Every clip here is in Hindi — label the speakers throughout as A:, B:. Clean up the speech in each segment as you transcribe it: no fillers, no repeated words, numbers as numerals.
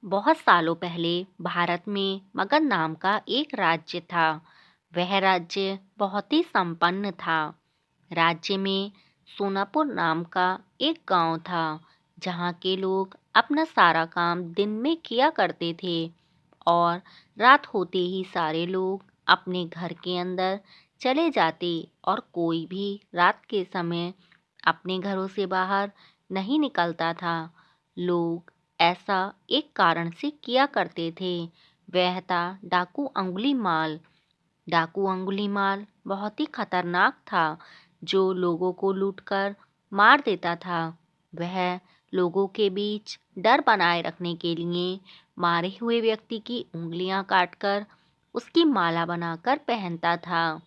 A: बहुत सालों पहले भारत में मगध नाम का एक राज्य था। वह राज्य बहुत ही संपन्न था। राज्य में सोनापुर नाम का एक गांव था, जहां के लोग अपना सारा काम दिन में किया करते थे और रात होते ही सारे लोग अपने घर के अंदर चले जाते और कोई भी रात के समय अपने घरों से बाहर नहीं निकलता था। लोग ऐसा एक कारण से किया करते थे, वह था डाकू अंगुलीमाल। डाकू अंगुलीमाल बहुत ही खतरनाक था, जो लोगों को लूटकर मार देता था। वह लोगों के बीच डर बनाए रखने के लिए मारे हुए व्यक्ति की उंगलियां काटकर उसकी माला बनाकर पहनता था।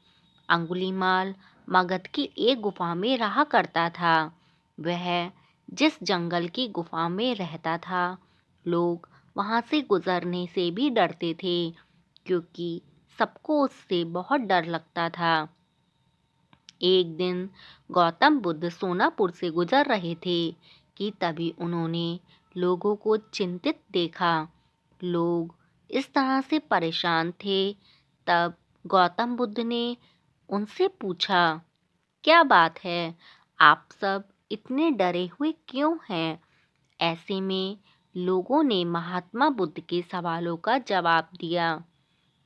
A: अंगुलीमाल मगध की एक गुफा में रहा करता था। वह जिस जंगल की गुफा में रहता था, लोग वहां से गुजरने से भी डरते थे, क्योंकि सबको उससे बहुत डर लगता था। एक दिन गौतम बुद्ध सोनापुर से गुजर रहे थे कि तभी उन्होंने लोगों को चिंतित देखा। लोग इस तरह से परेशान थे। तब गौतम बुद्ध ने उनसे पूछा, क्या बात है, आप सब इतने डरे हुए क्यों हैं? ऐसे में लोगों ने महात्मा बुद्ध के सवालों का जवाब दिया।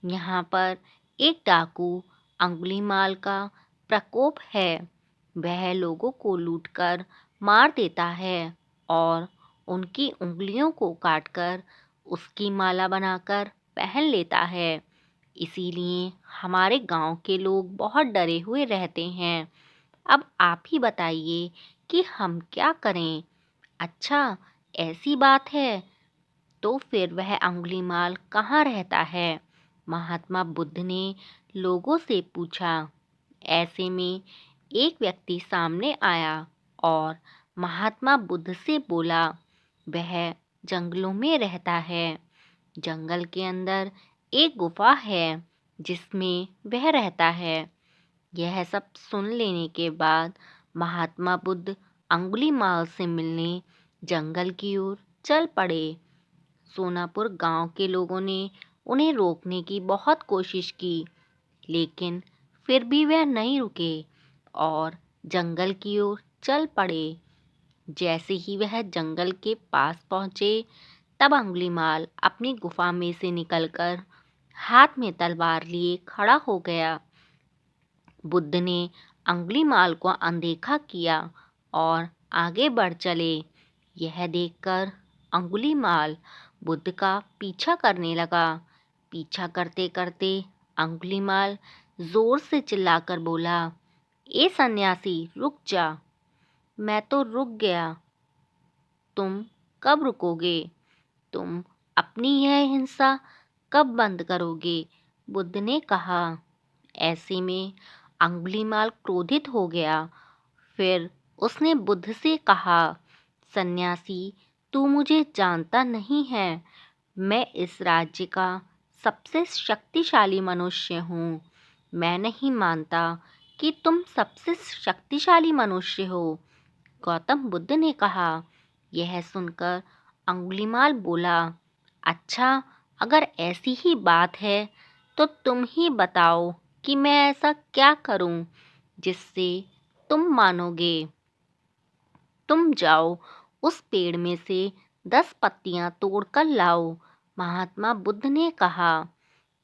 A: यहाँ पर एक डाकू अंगुलीमाल का प्रकोप है। वह लोगों को लूटकर मार देता है और उनकी उंगलियों को काटकर उसकी माला बनाकर पहन लेता है। इसीलिए हमारे गांव के लोग बहुत डरे हुए रहते हैं। अब आप ही बताइए कि हम क्या करें? अच्छा, ऐसी बात है, तो फिर वह अंगुलीमाल कहाँ रहता है? महात्मा बुद्ध ने लोगों से पूछा। ऐसे में एक व्यक्ति सामने आया और महात्मा बुद्ध से बोला, वह जंगलों में रहता है। जंगल के अंदर एक गुफा है जिसमें वह रहता है। यह सब सुन लेने के बाद महात्मा बुद्ध अंगुलीमाल से मिलने जंगल की ओर चल पड़े। सोनापुर गांव के लोगों ने उन्हें रोकने की बहुत कोशिश की, लेकिन फिर भी वह नहीं रुके और जंगल की ओर चल पड़े। जैसे ही वह जंगल के पास पहुंचे, तब अंगुलीमाल अपनी गुफा में से निकलकर हाथ में तलवार लिए खड़ा हो गया। बुद्ध ने अंगुलीमाल को अनदेखा किया और आगे बढ़ चले। यह देखकर अंगुलीमाल बुद्ध का पीछा करने लगा। पीछा करते करते अंगुलीमाल जोर से चिल्लाकर बोला, ए सन्यासी, रुक जा। मैं तो रुक गया, तुम कब रुकोगे? तुम अपनी यह हिंसा कब बंद करोगे? बुद्ध ने कहा। ऐसे में अंगुलीमाल क्रोधित हो गया। फिर उसने बुद्ध से कहा, सन्यासी, तू मुझे जानता नहीं है। मैं इस राज्य का सबसे शक्तिशाली मनुष्य हूँ। मैं नहीं मानता कि तुम सबसे शक्तिशाली मनुष्य हो। गौतम बुद्ध ने कहा। यह सुनकर अंगुलीमाल बोला, अच्छा, अगर ऐसी ही बात है तो तुम ही बताओ कि मैं ऐसा क्या करूं जिससे तुम मानोगे। तुम जाओ, उस पेड़ में से 10 पत्तियां तोड़कर लाओ, महात्मा बुद्ध ने कहा।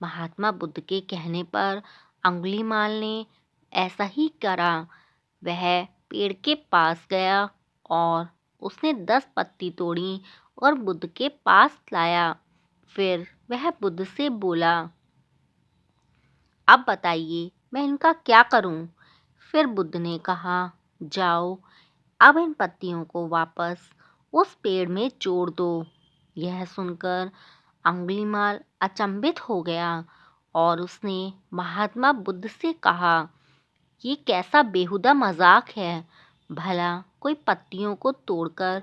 A: महात्मा बुद्ध के कहने पर अंगुलीमाल ने ऐसा ही करा। वह पेड़ के पास गया और उसने 10 पत्ती तोड़ी और बुद्ध के पास लाया। फिर वह बुद्ध से बोला, अब बताइए मैं इनका क्या करूं? फिर बुद्ध ने कहा, जाओ, अब इन पत्तियों को वापस उस पेड़ में जोड़ दो। यह सुनकर अंगुलीमाल अचंभित हो गया और उसने महात्मा बुद्ध से कहा, ये कैसा बेहुदा मजाक है? भला कोई पत्तियों को तोड़कर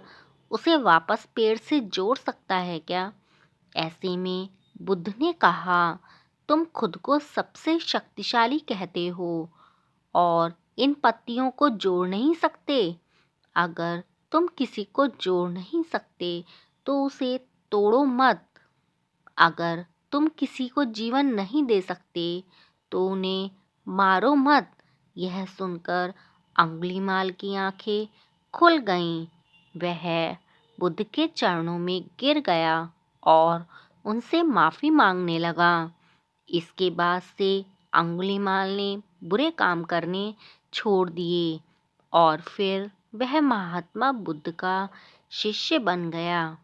A: उसे वापस पेड़ से जोड़ सकता है क्या? ऐसे में बुद्ध ने कहा, तुम खुद को सबसे शक्तिशाली कहते हो और इन पत्तियों को जोड़ नहीं सकते। अगर तुम किसी को जोड़ नहीं सकते तो उसे तोड़ो मत। अगर तुम किसी को जीवन नहीं दे सकते तो उन्हें मारो मत। यह सुनकर अंगुलीमाल की आंखें खुल गईं। वह बुद्ध के चरणों में गिर गया और उनसे माफी मांगने लगा। इसके बाद से अंगुलीमाल ने बुरे काम करने छोड़ दिए और फिर वह महात्मा बुद्ध का शिष्य बन गया।